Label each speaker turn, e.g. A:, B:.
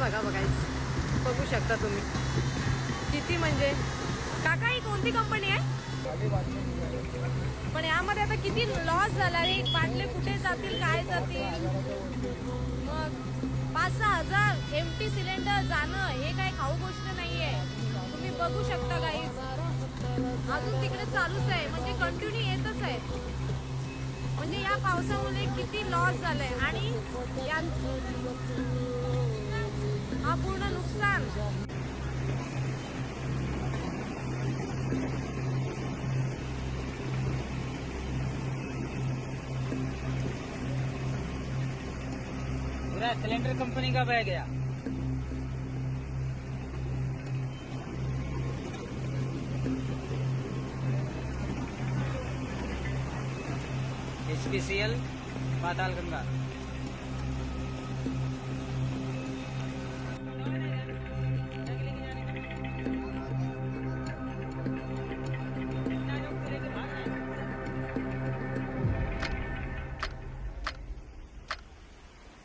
A: बघा बघायचं, बघू शकता तुम्ही किती म्हणजे. काका ही कोणती कंपनी आहे? पण यामध्ये आता किती लॉस झाला रे. बाटले कुठे जातील, काय जातील. मग 5-6 हजार एमटी सिलेंडर जाणं हे काय खाऊ गोष्ट नाहीये. तुम्ही बघू शकता गाईज, अजून तिकडे चालूच आहे, म्हणजे कंटिन्यू येतच आहे. म्हणजे या पावसामुळे किती लॉस झालाय आणि हा पूर्ण नुकसान.
B: पूरा सिलेंडर कंपनी का बह गया। HPCL पातालगंगा।